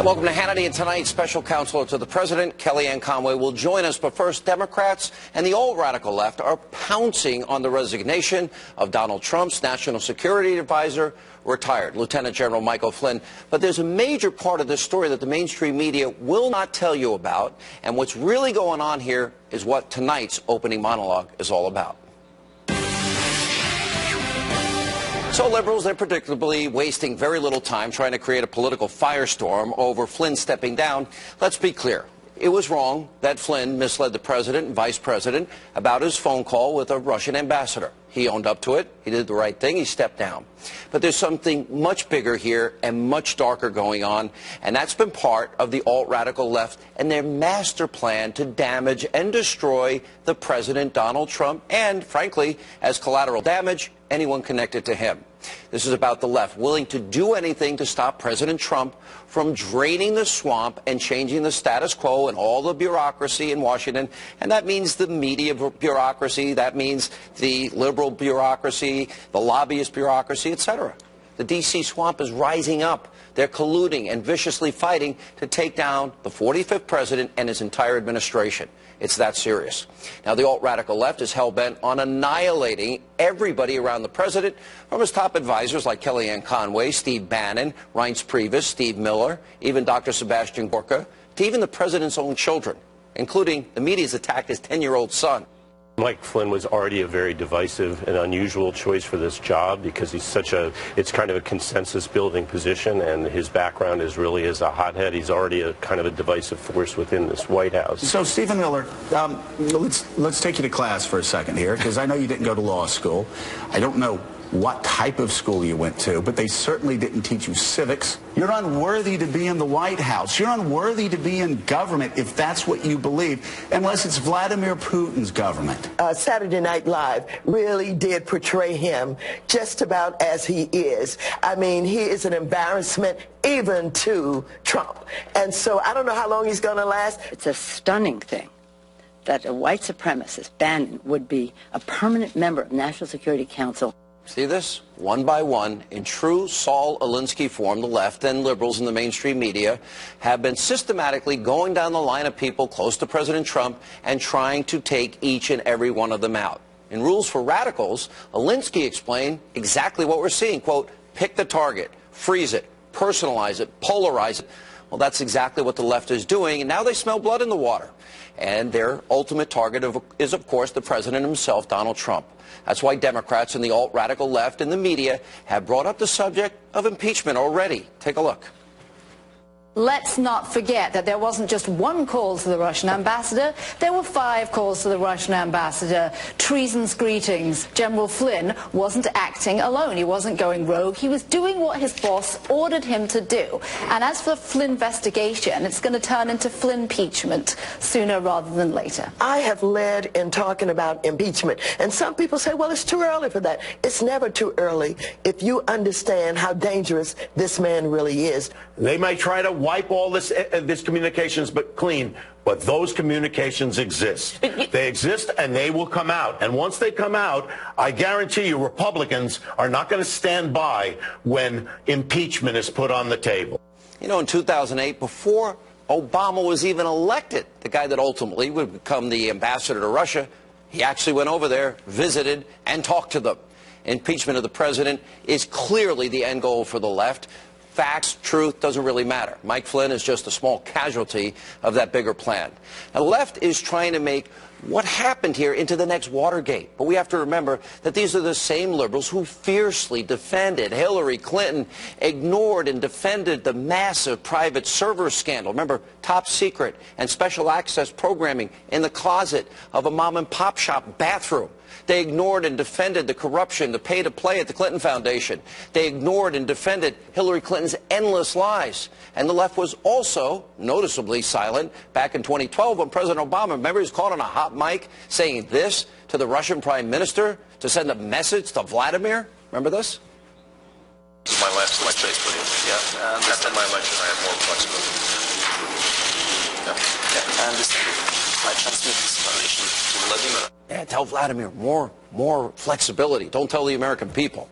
And welcome to Hannity. And tonight, special counsel to the president, Kellyanne Conway, will join us. But first, Democrats and the alt-radical left are pouncing on the resignation of Donald Trump's national security advisor, retired Lieutenant General Michael Flynn. But there's a major part of this story that the mainstream media will not tell you about. And what's really going on here is what tonight's opening monologue is all about. So liberals, they're predictably wasting very little time trying to create a political firestorm over Flynn stepping down. Let's be clear. It was wrong that Flynn misled the president and vice president about his phone call with a Russian ambassador. He owned up to it. He did the right thing. He stepped down. But there's something much bigger here and much darker going on, and that's been part of the alt-radical left and their master plan to damage and destroy the president, Donald Trump, and, frankly, as collateral damage, anyone connected to him. This is about the left willing to do anything to stop President Trump from draining the swamp and changing the status quo and all the bureaucracy in Washington. And that means the media bureaucracy, that means the liberal bureaucracy, the lobbyist bureaucracy, etc. The D.C. swamp is rising up. They're colluding and viciously fighting to take down the 45th president and his entire administration. It's that serious. Now, the alt-radical left is hell-bent on annihilating everybody around the president, from his top advisors like Kellyanne Conway, Steve Bannon, Reince Priebus, Steve Miller, even Dr. Sebastian Gorka, to even the president's own children, including the media's attacked his 10-year-old son. Mike Flynn was already a very divisive and unusual choice for this job because it's kind of a consensus building position, and his background is really as a hothead. He's already a kind of a divisive force within this White House. So, Stephen Miller, let's take you to class for a second here, because I know you didn't go to law school. I don't know what type of school you went to, but they certainly didn't teach you civics. You're unworthy to be in the White House. You're unworthy to be in government if that's what you believe, unless it's Vladimir Putin's government. Saturday Night Live really did portray him just about as he is. I mean, he is an embarrassment even to Trump. And so I don't know how long he's going to last. It's a stunning thing that a white supremacist, Bannon, would be a permanent member of National Security Council. See this? One by one, in true Saul Alinsky form, the left and liberals in the mainstream media have been systematically going down the line of people close to President Trump and trying to take each and every one of them out. In Rules for Radicals, Alinsky explained exactly what we're seeing. Quote, pick the target, freeze it, personalize it, polarize it. Well, that's exactly what the left is doing, and now they smell blood in the water. And their ultimate target is, of course, the president himself, Donald Trump. That's why Democrats and the alt-radical left and the media have brought up the subject of impeachment already. Take a look. Let's not forget that there wasn't just one call to the Russian ambassador. There were 5 calls to the Russian ambassador. Treason's greetings. General Flynn wasn't acting alone. He wasn't going rogue. He was doing what his boss ordered him to do. And as for the Flynn investigation, it's going to turn into Flynn impeachment sooner rather than later. I have led in talking about impeachment. And some people say, well, it's too early for that. It's never too early if you understand how dangerous this man really is. They might try to wipe all this communications but clean, but those communications exist. They exist, and they will come out. And once they come out, I guarantee you Republicans are not going to stand by when impeachment is put on the table. You know, in 2008, before Obama was even elected, the guy that ultimately would become the ambassador to Russia, he actually went over there, visited, and talked to them. Impeachment of the president is clearly the end goal for the left. Facts, truth, doesn't really matter. Mike Flynn is just a small casualty of that bigger plan. Now, the left is trying to make what happened here into the next Watergate. But we have to remember that these are the same liberals who fiercely defended Hillary Clinton, ignored and defended the massive private server scandal. Remember, top secret and special access programming in the closet of a mom-and-pop shop bathroom. They ignored and defended the corruption, the pay-to-play at the Clinton Foundation. They ignored and defended Hillary Clinton's endless lies. And the left was also noticeably silent back in 2012 when President Obama, remember, he was caught on a hot mic saying this to the Russian Prime Minister to send a message to Vladimir. Remember this? This is my last election. Yeah, and after my election, I have more flexibility. Yeah, and I transmit this information to Vladimir. Yeah, tell Vladimir more flexibility. Don't tell the American people.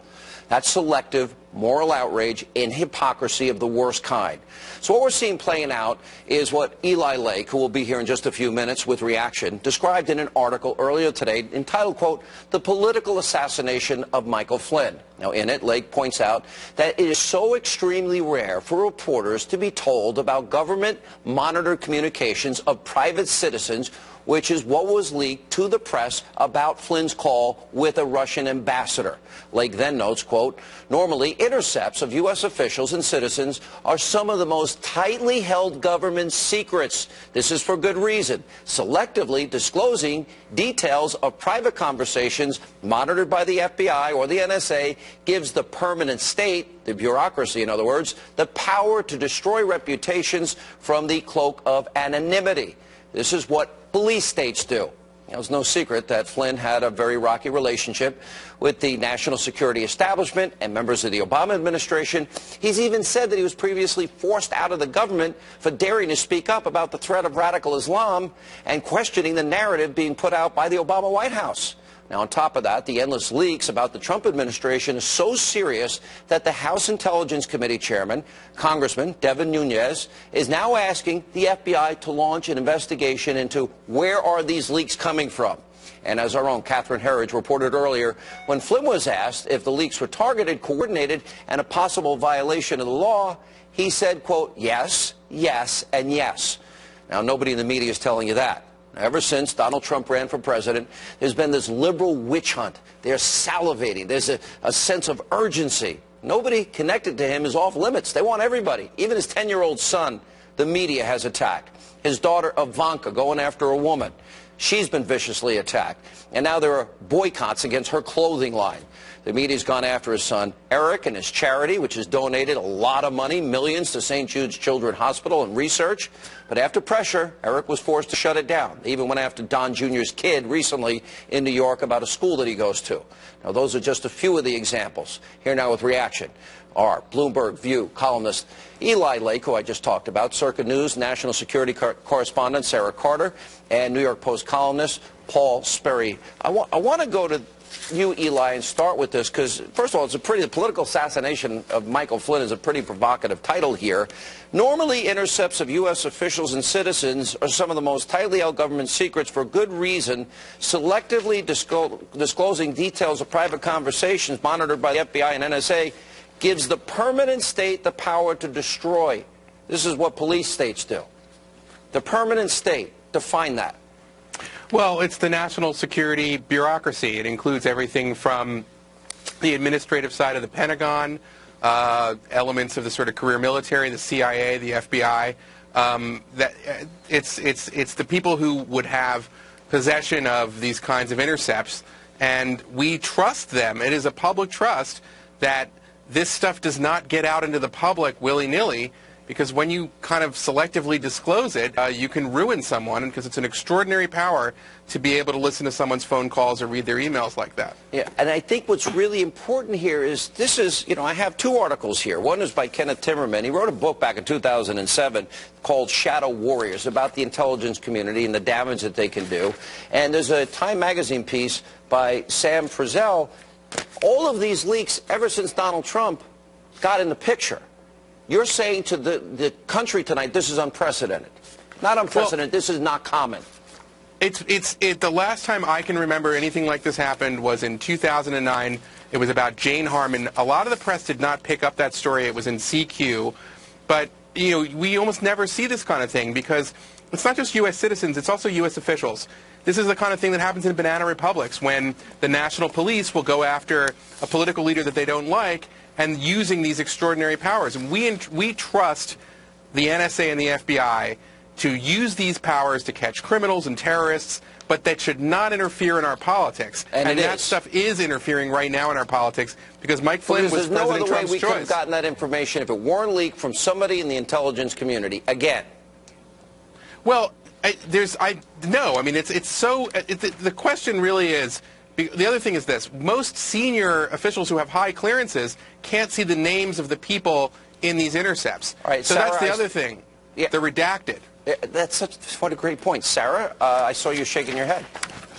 That's selective moral outrage and hypocrisy of the worst kind. So what we're seeing playing out is what Eli Lake, who will be here in just a few minutes with reaction, described in an article earlier today entitled, quote, "The Political Assassination of Michael Flynn." Now, in it, Lake points out that it is so extremely rare for reporters to be told about government-monitored communications of private citizens, which is what was leaked to the press about Flynn's call with a Russian ambassador. Lake then notes, quote, "Normally, intercepts of U.S. officials and citizens are some of the most tightly held government secrets. This is for good reason. Selectively disclosing details of private conversations monitored by the FBI or the NSA gives the permanent state, the bureaucracy in other words, the power to destroy reputations from the cloak of anonymity. This is what police states do." It was no secret that Flynn had a very rocky relationship with the national security establishment and members of the Obama administration. He's even said that he was previously forced out of the government for daring to speak up about the threat of radical Islam and questioning the narrative being put out by the Obama White House. Now, on top of that, the endless leaks about the Trump administration is so serious that the House Intelligence Committee chairman, Congressman Devin Nunes, is now asking the FBI to launch an investigation into where are these leaks coming from. And as our own Catherine Herridge reported earlier, when Flynn was asked if the leaks were targeted, coordinated, and a possible violation of the law, he said, quote, "Yes, yes, and yes." Now, nobody in the media is telling you that. Ever since Donald Trump ran for president, there's been this liberal witch hunt. They're salivating. There's a sense of urgency. Nobody connected to him is off limits. They want everybody. Even his 10-year-old son, the media has attacked. His daughter, Ivanka, going after a woman. She's been viciously attacked. And now there are boycotts against her clothing line. The media's gone after his son, Eric, and his charity, which has donated a lot of money, millions, to St. Jude's Children's Hospital and research. But after pressure, Eric was forced to shut it down. They even went after Don Jr.'s kid recently in New York about a school that he goes to. Now, those are just a few of the examples. Here now with reaction. Our Bloomberg View columnist Eli Lake, who I just talked about, Circa News national security correspondent Sarah Carter, and New York Post columnist Paul Sperry. I want to go to you, Eli, and start with this because, first of all, the political assassination of Michael Flynn is a pretty provocative title here. Normally, intercepts of U.S. officials and citizens are some of the most tightly held government secrets for good reason, selectively disclosing details of private conversations monitored by the FBI and NSA gives the permanent state the power to destroy. This is what police states do. The permanent state, define that. Well, it's the national security bureaucracy. It includes everything from the administrative side of the Pentagon, elements of the sort of career military, the CIA, the FBI. It's the people who would have possession of these kinds of intercepts, and we trust them. It is a public trust that this stuff does not get out into the public willy-nilly, because when you kind of selectively disclose it, you can ruin someone, because it's an extraordinary power to be able to listen to someone's phone calls or read their emails like that. Yeah, and I think what's really important here is this is, I have two articles here. One is by Kenneth Timmerman. He wrote a book back in 2007 called Shadow Warriors about the intelligence community and the damage that they can do. And there's a Time magazine piece by Sam Frizzell. All of these leaks, ever since Donald Trump got in the picture, you're saying to the country tonight, this is unprecedented. Not unprecedented, this is not common. The last time I can remember anything like this happened was in 2009. It was about Jane Harmon. A lot of the press did not pick up that story. It was in CQ. But, we almost never see this kind of thing because it's not just U.S. citizens, it's also U.S. officials. This is the kind of thing that happens in banana republics when the national police will go after a political leader that they don't like and using these extraordinary powers. And we trust the NSA and the FBI to use these powers to catch criminals and terrorists, but that should not interfere in our politics. And that stuff is interfering right now in our politics because Mike Flynn was President Trump's choice. There's no other way we could have gotten that information if it weren't leaked from somebody in the intelligence community. Again. Well, no. I mean, the question really is, the other thing is this. Most senior officials who have high clearances can't see the names of the people in these intercepts. All right, so Sarah, that's the other thing. Yeah. They're redacted. What a great point. Sarah, I saw you shaking your head.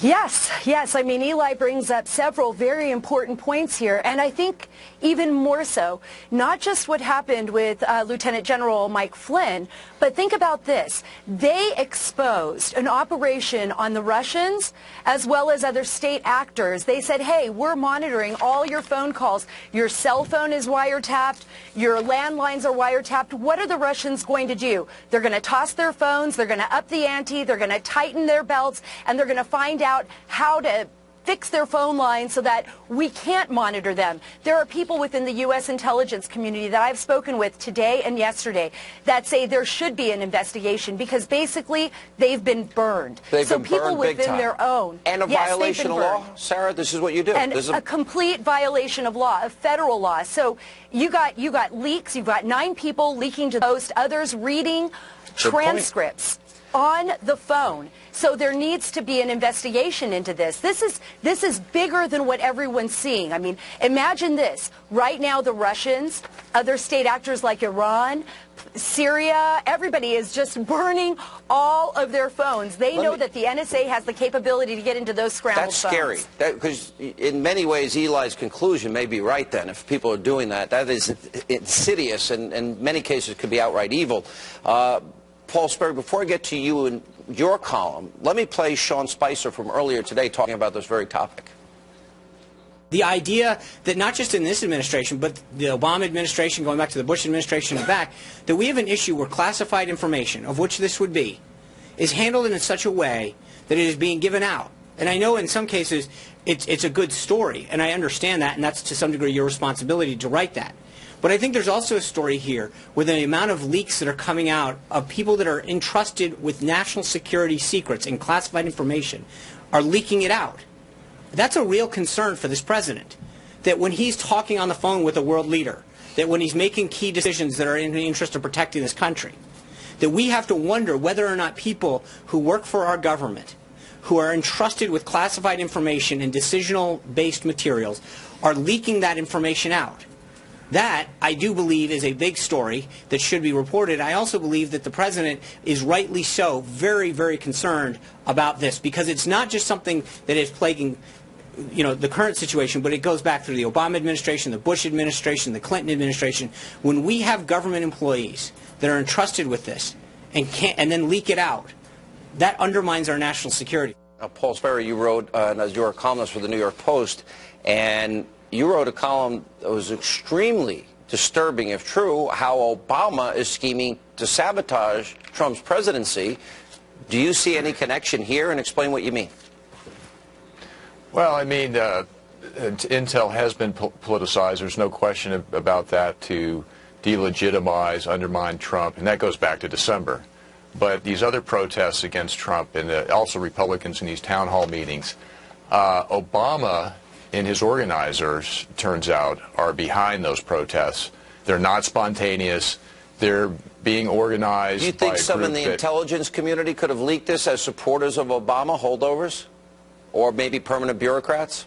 Yes. I mean, Eli brings up several very important points here, and I think even more so, not just what happened with Lieutenant General Mike Flynn, but think about this. They exposed an operation on the Russians as well as other state actors. They said, hey, we're monitoring all your phone calls. Your cell phone is wiretapped. Your landlines are wiretapped. What are the Russians going to do? They're going to toss their phones. They're going to up the ante. They're going to tighten their belts, and they're going to find out how to fix their phone lines so that we can't monitor them. There are people within the U.S. intelligence community that I've spoken with today and yesterday that say there should be an investigation because basically they've been burned. So people within their own. And a violation of law? Sarah, this is what you do. And a complete violation of law, of federal law. So you got leaks. You've got 9 people leaking to the Post, others reading transcripts on the phone. So there needs to be an investigation into this. This is bigger than what everyone's seeing. I mean, imagine this. Right now, the Russians, other state actors like Iran, Syria, everybody is just burning all of their phones. They know that the NSA has the capability to get into those scrambled phones. That's scary. Because in many ways, Eli's conclusion may be right then. If people are doing that, that is insidious and in many cases could be outright evil. Paul Sperry, before I get to you and your column, let me play Sean Spicer from earlier today talking about this very topic. The idea that not just in this administration, but the Obama administration, going back to the Bush administration and back, that we have an issue where classified information, of which this would be, is handled in such a way that it is being given out. And I know in some cases it's a good story, and I understand that, and that's to some degree your responsibility to write that. But I think there's also a story here with the amount of leaks that are coming out of people that are entrusted with national security secrets and classified information are leaking it out. That's a real concern for this president, that when he's talking on the phone with a world leader, that when he's making key decisions that are in the interest of protecting this country, that we have to wonder whether or not people who work for our government, who are entrusted with classified information and decisional-based materials, are leaking that information out. That, I do believe, is a big story that should be reported. I also believe that the president is rightly so very, very concerned about this because it's not just something that is plaguing the current situation, but it goes back through the Obama administration, the Bush administration, the Clinton administration. When we have government employees that are entrusted with this and then leak it out, that undermines our national security. Paul Sperry, you wrote, as you're a columnist for the New York Post, and you wrote a column that was extremely disturbing, if true, how Obama is scheming to sabotage Trump's presidency. Do you see any connection here? And explain what you mean. Well, I mean, Intel has been politicized. There's no question about that, to delegitimize, undermine Trump, and that goes back to December. But these other protests against Trump and also Republicans in these town hall meetings, Obama and his organizers, turns out, are behind those protests. They're not spontaneous. They're being organized. Do you think some in the intelligence community could have leaked this as supporters of Obama, holdovers, or maybe permanent bureaucrats?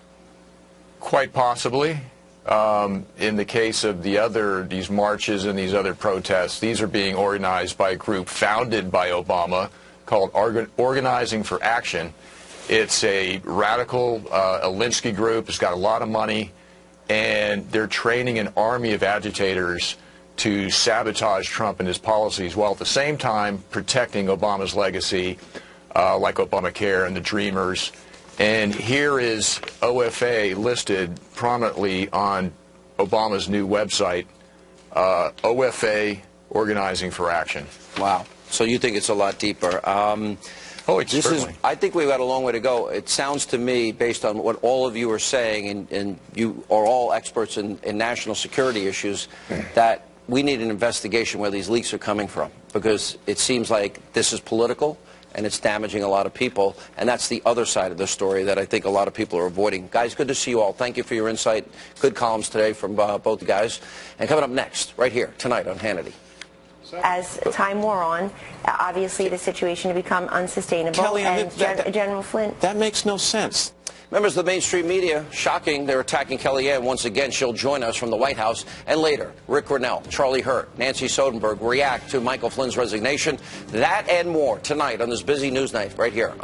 Quite possibly. In the case of these marches and these other protests, these are being organized by a group founded by Obama called Organizing for Action. It's a radical Alinsky group. It's got a lot of money, and they're training an army of agitators to sabotage Trump and his policies while at the same time protecting Obama's legacy, like Obamacare and the Dreamers. And here is OFA listed prominently on Obama's new website, OFA Organizing for Action. Wow. So you think it's a lot deeper. I think we've got a long way to go. It sounds to me, based on what all of you are saying, and you are all experts in national security issues, that we need an investigation where these leaks are coming from, because it seems like this is political and it's damaging a lot of people, and that's the other side of the story that I think a lot of people are avoiding. Guys, good to see you all. Thank you for your insight. Good columns today from both the guys. And coming up next, right here, tonight on Hannity. As time wore on, obviously the situation had become unsustainable, Kelly, and General Flynn... That makes no sense. Members of the mainstream media, shocking, they're attacking Kellyanne once again. She'll join us from the White House. And later, Rick Grinnell, Charlie Hurt, Nancy Soderberg react to Michael Flynn's resignation. That and more tonight on this busy news night right here.